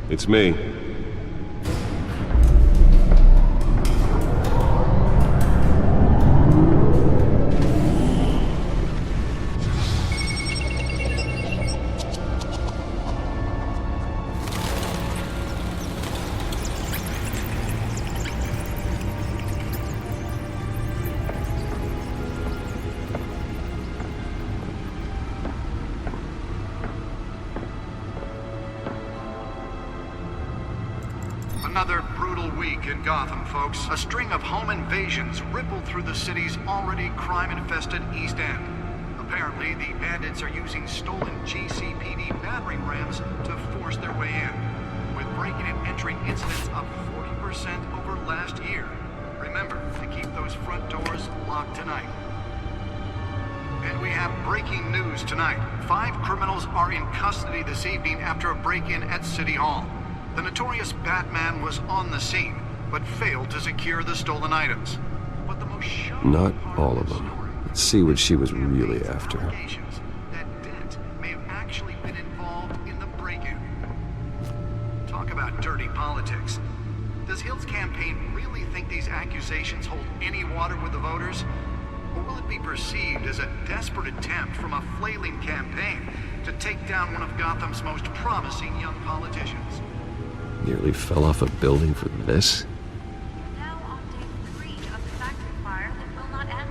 It's me. Another brutal week in Gotham, folks. A string of home invasions rippled through the city's already crime-infested East End. Apparently, the bandits are using stolen GCPD battering rams to force their way in, with breaking and entering incidents up 40% over last year. Remember to keep those front doors locked tonight. And we have breaking news tonight. 5 criminals are in custody this evening after a break-in at City Hall. The notorious Batman was on the scene, but failed to secure the stolen items. But the most shocking Not part all the of them. story Let's see what she was is really the after. allegations that Dent may have actually been involved in the break-in. Talk about dirty politics. Does Hill's campaign really think these accusations hold any water with the voters? Or will it be perceived as a desperate attempt from a flailing campaign to take down one of Gotham's most promising young politicians? Nearly fell off a building for this? Now on day 3 of the factory fire that will not end,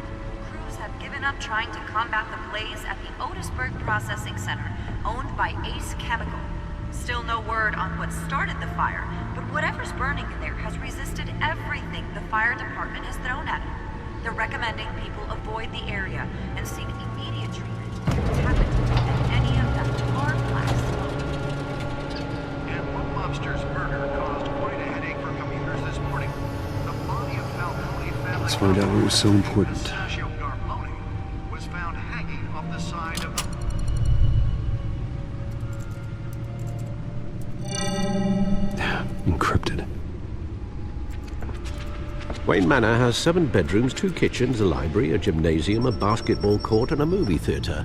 crews have given up trying to combat the blaze at the Otisburg Processing Center, owned by Ace Chemical. Still no word on what started the fire, but whatever's burning in there has resisted everything the fire department has thrown at it. They're recommending people avoid the area and seek immediate treatment if you happen to be in any of that tar black smoke. And one lobster's murder caused quite a headache for commuters this morning. The body of Falcone family... Let's find out what was so important. Pistachio Garmoni was found hanging off the side of the... Encrypted. Wayne Manor has 7 bedrooms, 2 kitchens, a library, a gymnasium, a basketball court, and a movie theatre.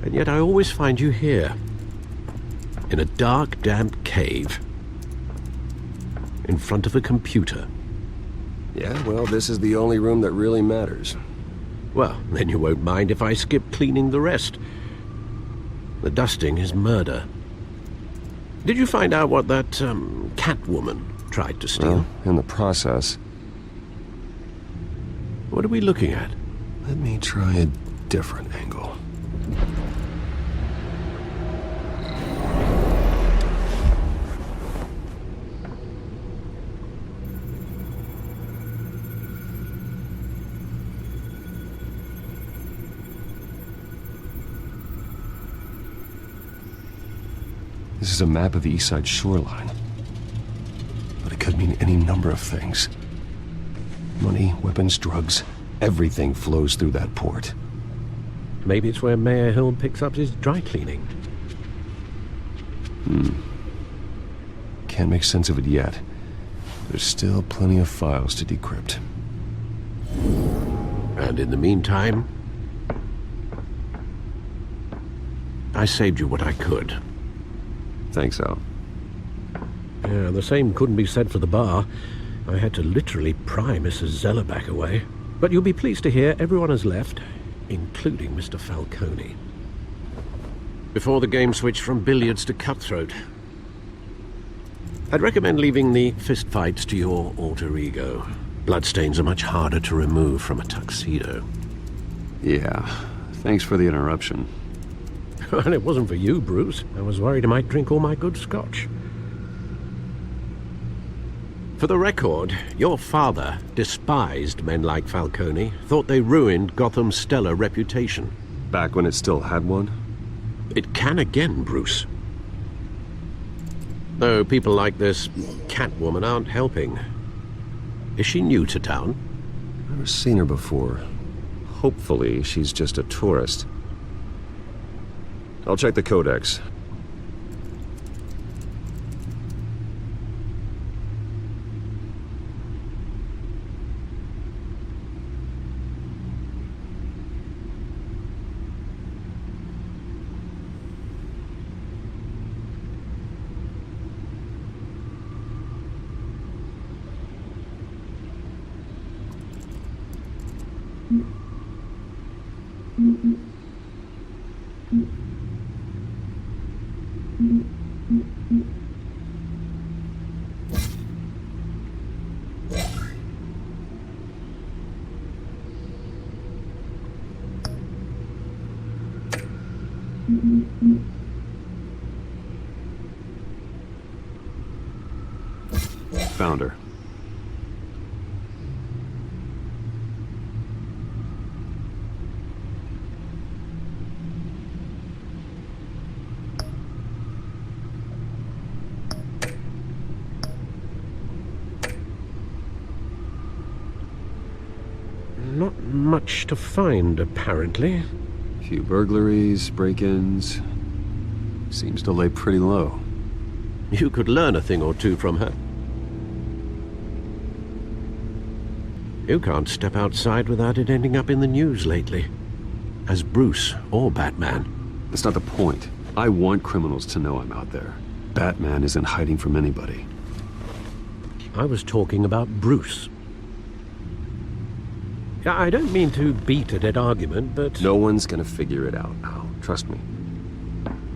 And yet I always find you here, in a dark, damp cave, in front of a computer. Yeah, well, this is the only room that really matters. Well, then you won't mind if I skip cleaning the rest. The dusting is murder. Did you find out what that, Catwoman tried to steal? Well, in the process. What are we looking at? Let me try a different angle. This is a map of the East Side shoreline. But it could mean any number of things. Money, weapons, drugs, everything flows through that port. Maybe it's where Mayor Hill picks up his dry cleaning. Can't make sense of it yet. There's still plenty of files to decrypt. And in the meantime, I saved you what I could. Thanks, Al. Yeah, the same couldn't be said for the bar. I had to literally pry Mrs. Zeller back away. But you'll be pleased to hear everyone has left, including Mr. Falcone. Before the game switched from billiards to cutthroat. I'd recommend leaving the fistfights to your alter ego. Bloodstains are much harder to remove from a tuxedo. Yeah, thanks for the interruption. Well, it wasn't for you, Bruce. I was worried I might drink all my good scotch. For the record, your father despised men like Falcone, thought they ruined Gotham's stellar reputation. Back when it still had one? It can again, Bruce. Though people like this Catwoman aren't helping. Is she new to town? Never seen her before. Hopefully, she's just a tourist. I'll check the codex. Found her. Not much to find, apparently. A few burglaries, break-ins. Seems to lay pretty low. You could learn a thing or two from her. You can't step outside without it ending up in the news lately. As Bruce or Batman. That's not the point. I want criminals to know I'm out there. Batman isn't hiding from anybody. I was talking about Bruce. I don't mean to beat a dead argument, but... No one's gonna figure it out now. Trust me.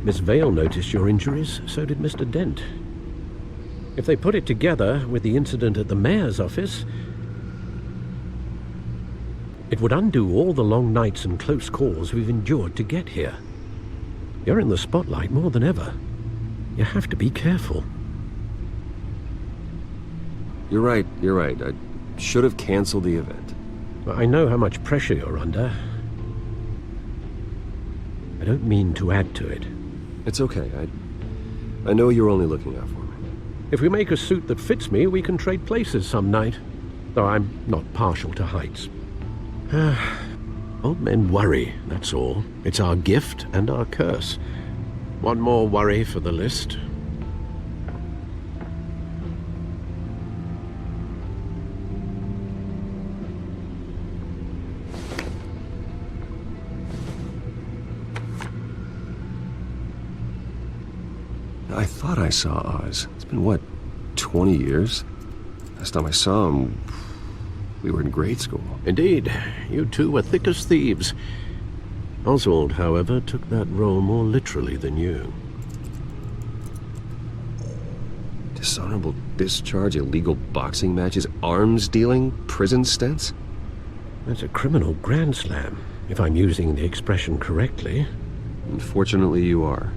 Miss Vale noticed your injuries, so did Mr. Dent. If they put it together with the incident at the mayor's office, it would undo all the long nights and close calls we've endured to get here. You're in the spotlight more than ever. You have to be careful. You're right. I should have canceled the event. I know how much pressure you're under. I don't mean to add to it. It's okay. I know you're only looking out for me. If we make a suit that fits me, we can trade places some night. Though I'm not partial to heights. Old men worry, that's all. It's our gift and our curse. One more worry for the list. I thought I saw Oz. It's been, what, 20 years? Last time I saw him, we were in grade school. Indeed, you two were thick as thieves. Oswald, however, took that role more literally than you. Dishonorable discharge, illegal boxing matches, arms dealing, prison stints? That's a criminal grand slam, if I'm using the expression correctly. Unfortunately, you are.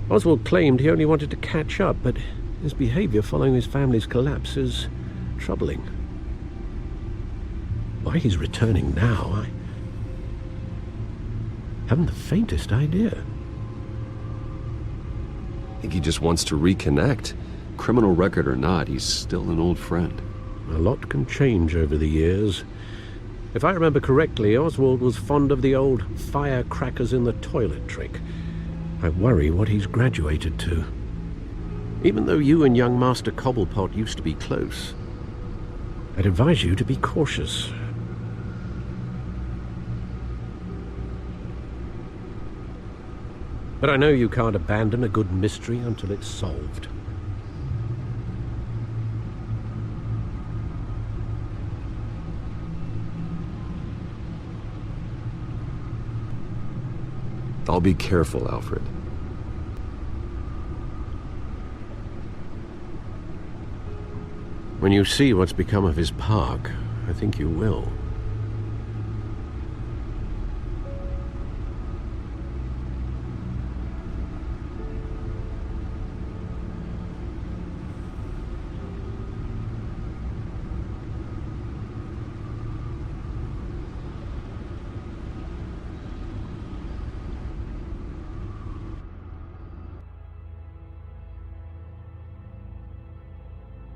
Oswald claimed he only wanted to catch up, but his behavior following his family's collapse is troubling. Why he's returning now, I haven't the faintest idea. I think he just wants to reconnect. Criminal record or not, he's still an old friend. A lot can change over the years. If I remember correctly, Oswald was fond of the old firecrackers in the toilet trick. I worry what he's graduated to. Even though you and young Master Cobblepot used to be close, I'd advise you to be cautious. But I know you can't abandon a good mystery until it's solved. I'll be careful, Alfred. When you see what's become of his park, I think you will.